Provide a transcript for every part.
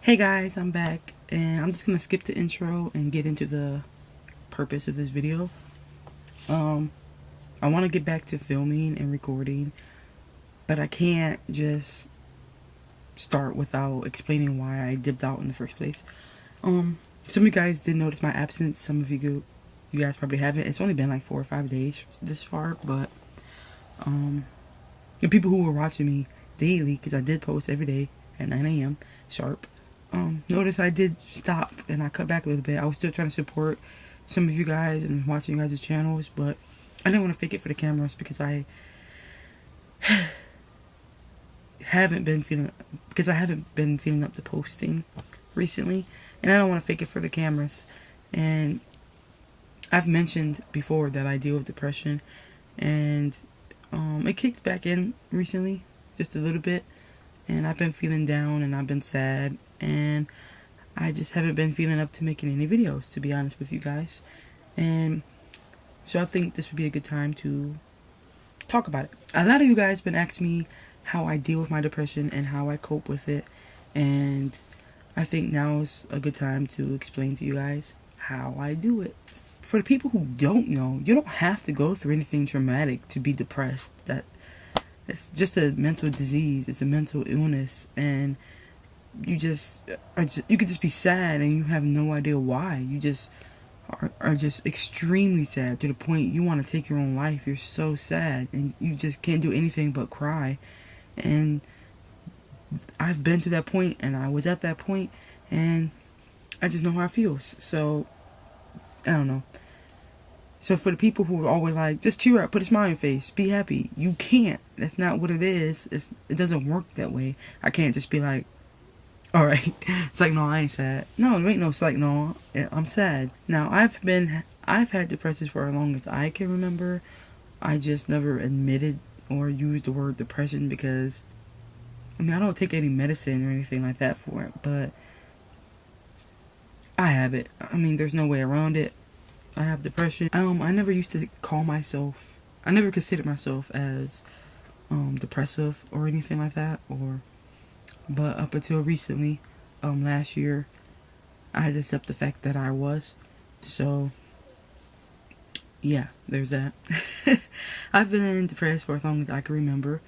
Hey guys, I'm back, and I'm just gonna skip the intro and get into the purpose of this video. I want to get back to filming and recording, but I can't just start without explaining why I dipped out in the first place. Some of you guys did notice my absence. Some of you guys probably haven't. It's only been like 4 or 5 days this far, but the people who were watching me daily, because I did post every day at 9 a.m. sharp. Notice I did stop and I cut back a little bit. I was still trying to support some of you guys and watching you guys' channels, but I didn't want to fake it for the cameras because I haven't been feeling up to posting recently, and I don't want to fake it for the cameras. And I've mentioned before that I deal with depression, and it kicked back in recently just a little bit, and I've been feeling down and I've been sad, and I just haven't been feeling up to making any videos, to be honest with you guys. And so I think this would be a good time to talk about it. A lot of you guys been asking me how I deal with my depression and how I cope with it, and I think now is a good time to explain to you guys how I do it. For the people who don't know, you don't have to go through anything traumatic to be depressed. It's just a mental disease. It's a mental illness, and you could just be sad and you have no idea why. You just are just extremely sad to the point you want to take your own life. You're so sad and you just can't do anything but cry. And I've been to that point, and I was at that point, and I just know how it feels. So I don't know. So for the people who are always like, just cheer up, put a smile on your face, be happy, you can't. That's not what it is. It doesn't work that way. I can't just be like, alright, it's like, no, I ain't sad. No, there ain't no, it's like, no, I'm sad. Now, I've had depression for as long as I can remember. I just never admitted or used the word depression because, I don't take any medicine or anything like that for it, but I have it. There's no way around it. I have depression. I never used to I never considered myself as depressive or anything like that, but up until recently, last year, I had to accept the fact that I was. So yeah, there's that. I've been depressed for as long as I can remember.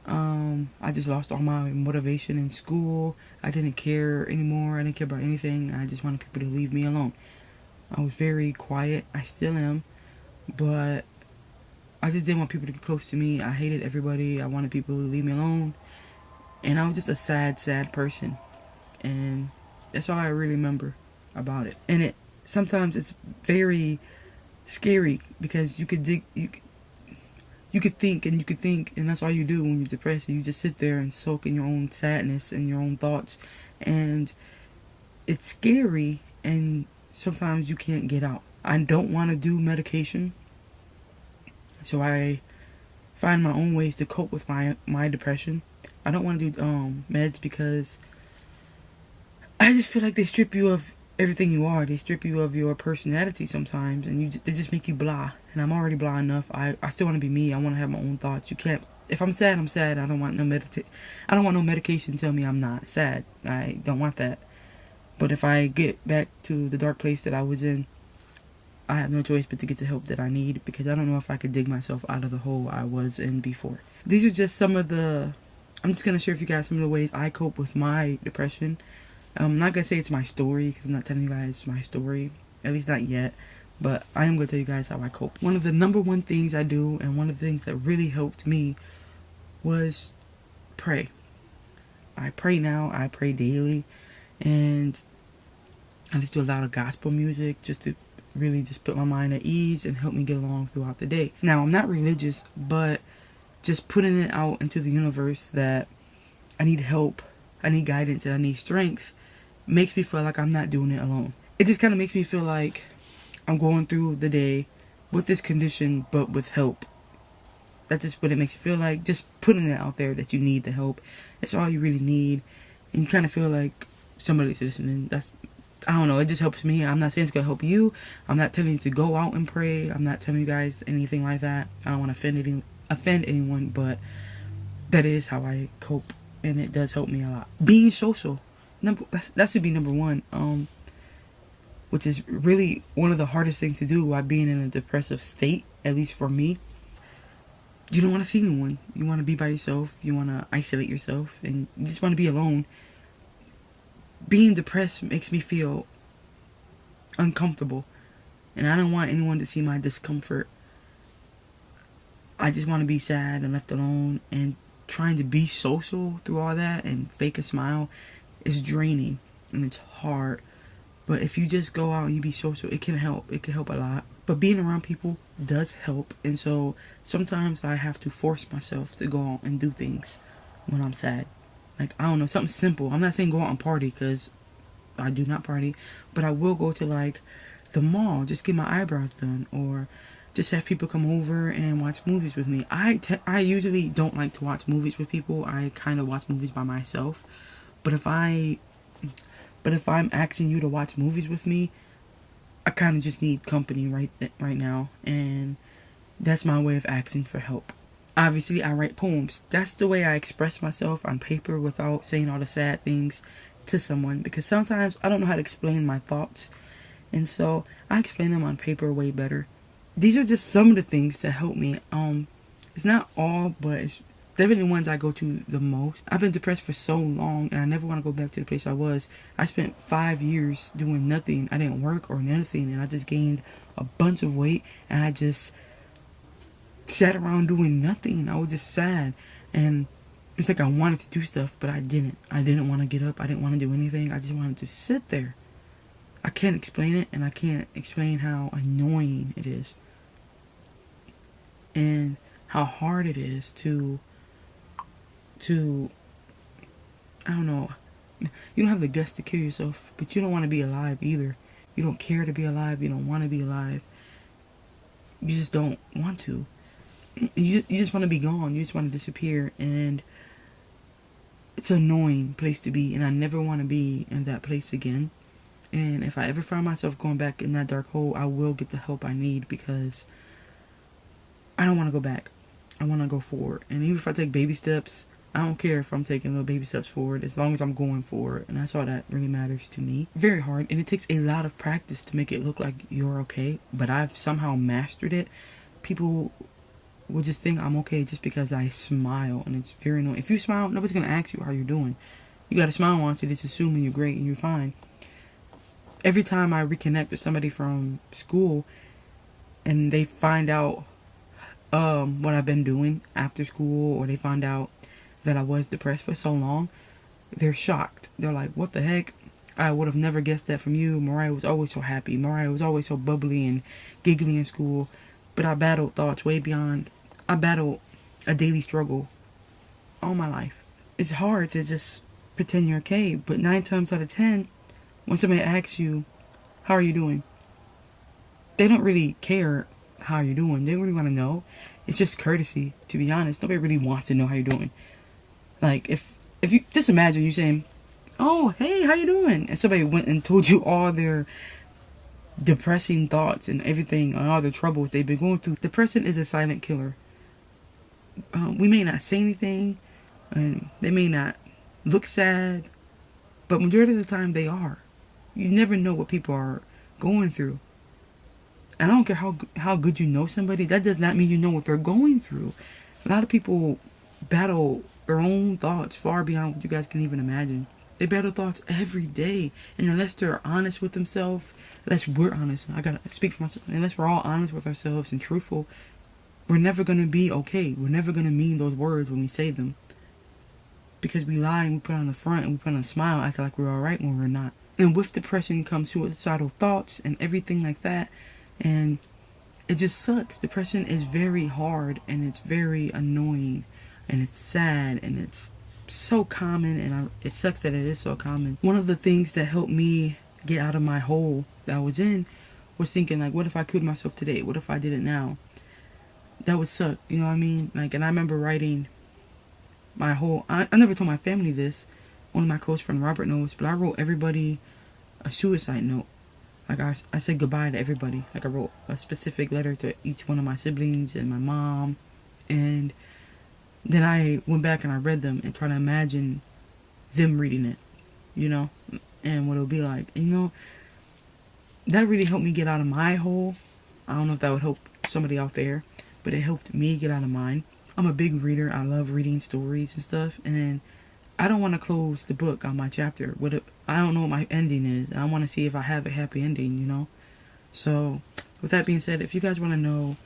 I just lost all my motivation in school. I didn't care anymore. I didn't care about anything. I just wanted people to leave me alone. I was very quiet. I still am, but I just didn't want people to get close to me. I hated everybody. I wanted people to leave me alone. And I was just a sad person. And that's all I really remember about it. And sometimes it's very scary because you could think, and that's all you do when you're depressed. You just sit there and soak in your own sadness and your own thoughts. And it's scary, and sometimes you can't get out. I don't want to do medication, so I find my own ways to cope with my depression. I don't want to do meds because I just feel like they strip you of everything you are. They strip you of your personality sometimes, and they just make you blah. And I'm already blah enough. I still want to be me. I want to have my own thoughts. You can't. If I'm sad, I'm sad. I don't want no medication to tell me I'm not sad. I don't want that. But if I get back to the dark place that I was in, I have no choice but to get the help that I need, because I don't know if I could dig myself out of the hole I was in before. These are just some of the... I'm just going to share with you guys some of the ways I cope with my depression. I'm not going to say it's my story, because I'm not telling you guys my story, at least not yet, but I am going to tell you guys how I cope. One of the number one things I do, and one of the things that really helped me, was pray. I pray now. I pray daily, and I just do a lot of gospel music just to really just put my mind at ease and help me get along throughout the day. Now, I'm not religious, but just putting it out into the universe that I need help, I need guidance, and I need strength makes me feel like I'm not doing it alone. It just kind of makes me feel like I'm going through the day with this condition, but with help. That's just what it makes you feel like. Just putting it out there that you need the help. That's all you really need. And you kind of feel like somebody's listening. I don't know, it just helps me. I'm not saying it's going to help you. I'm not telling you to go out and pray. I'm not telling you guys anything like that. I don't want to offend anyone, but that is how I cope, and it does help me a lot. Being social. That should be number one. Which is really one of the hardest things to do while being in a depressive state, at least for me. You don't want to see anyone. You want to be by yourself. You want to isolate yourself, and you just want to be alone. Being depressed makes me feel uncomfortable, and I don't want anyone to see my discomfort. I just want to be sad and left alone, and trying to be social through all that and fake a smile is draining, and it's hard. But if you just go out and you be social, it can help. It can help a lot. But being around people does help. And so sometimes I have to force myself to go out and do things when I'm sad. Like, I don't know, something simple. I'm not saying go out and party, because I do not party. But I will go to, like, the mall, just get my eyebrows done. Or just have people come over and watch movies with me. I usually don't like to watch movies with people. I kind of watch movies by myself. But if I'm asking you to watch movies with me, I kind of just need company right now, and that's my way of asking for help. Obviously, I write poems. That's the way I express myself on paper without saying all the sad things to someone, because sometimes I don't know how to explain my thoughts, and so I explain them on paper way better. These are just some of the things that help me. It's not all, but it's definitely the ones I go to the most. I've been depressed for so long, and I never want to go back to the place I was. I spent 5 years doing nothing. I didn't work or anything, and I just gained a bunch of weight, and I just sat around doing nothing. I was just sad, and it's like I wanted to do stuff, but I didn't. I didn't want to get up. I didn't want to do anything. I just wanted to sit there. I can't explain it, and I can't explain how annoying it is, and how hard it is to I don't know. You don't have the guts to kill yourself, but you don't want to be alive either. You don't care to be alive. You don't want to be alive. You just don't want to. You just want to be gone. You just want to disappear, and it's an annoying place to be, and I never want to be in that place again. And if I ever find myself going back in that dark hole, I will get the help I need, because I don't want to go back. I want to go forward. And even if I take baby steps, I don't care if I'm taking little baby steps forward, as long as I'm going forward. And that's all that really matters to me. Very hard, and it takes a lot of practice to make it look like you're okay. But I've somehow mastered it. People will just think I'm okay just because I smile, and it's very annoying. If you smile, nobody's going to ask you how you're doing. You got a smile on, so they just assuming you're great and you're fine. Every time I reconnect with somebody from school and they find out what I've been doing after school, or they find out that I was depressed for so long, they're shocked. They're like, what the heck? I would have never guessed that from you. Mariah was always so happy. Mariah was always so bubbly and giggly in school. But I battled thoughts way beyond. I battled a daily struggle all my life. It's hard to just pretend you're okay, but 9 times out of 10, when somebody asks you, how are you doing? They don't really care how you're doing. They don't really want to know. It's just courtesy, to be honest. Nobody really wants to know how you're doing. Like, if you just imagine you saying, oh, hey, how you doing? And somebody went and told you all their depressing thoughts and everything, and all the troubles they've been going through. Depression is a silent killer. We may not say anything, and they may not look sad, but majority of the time they are. You never know what people are going through. And I don't care how good you know somebody, that does not mean you know what they're going through. A lot of people battle their own thoughts far beyond what you guys can even imagine. They battle thoughts every day. And unless they're honest with themselves, unless we're honest, I gotta speak for myself, unless we're all honest with ourselves and truthful, we're never gonna be okay. We're never gonna mean those words when we say them. Because we lie and we put on the front and we put on a smile, acting like we're alright when we're not. And with depression comes suicidal thoughts and everything like that. And it just sucks. Depression is very hard, and it's very annoying, and it's sad, and it's so common, and it sucks that it is so common. One of the things that helped me get out of my hole that I was in was thinking, like, what if I killed myself today? What if I did it now? That would suck, you know what I mean? Like, and I remember writing my whole, I never told my family this. One of my close friends, Robert, knows, but I wrote everybody a suicide note. Like, I said goodbye to everybody. Like, I wrote a specific letter to each one of my siblings and my mom. And then I went back and I read them and tried to imagine them reading it. you know, and what it'll be like. You know, that really helped me get out of my hole. I don't know if that would help somebody out there, but it helped me get out of mine. I'm a big reader. I love reading stories and stuff, and I don't want to close the book on my chapter. I don't know what my ending is. I want to see if I have a happy ending, you know? So, with that being said, if you guys want to know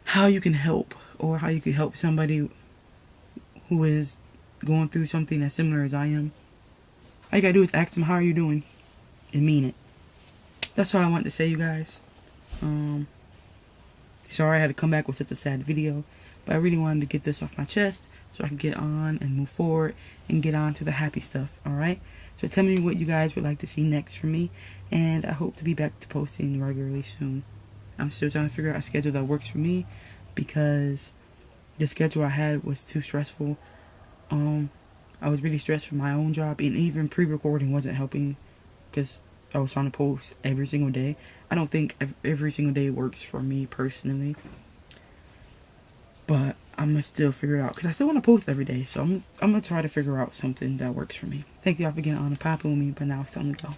how you can help or how you could help somebody who is going through something as similar as I am, all you gotta do is ask them, how are you doing? And mean it. That's all I want to say, you guys. Sorry I had to come back with such a sad video, but I really wanted to get this off my chest so I could get on and move forward and get on to the happy stuff, alright? So tell me what you guys would like to see next from me, and I hope to be back to posting regularly soon. I'm still trying to figure out a schedule that works for me, because the schedule I had was too stressful. I was really stressed for my own job, and even pre-recording wasn't helping because I was trying to post every single day. I don't think every single day works for me personally, but I'm gonna still figure it out because I still want to post every day. So I'm gonna try to figure out something that works for me. Thank you all for getting on and popping with me, but now it's time to go.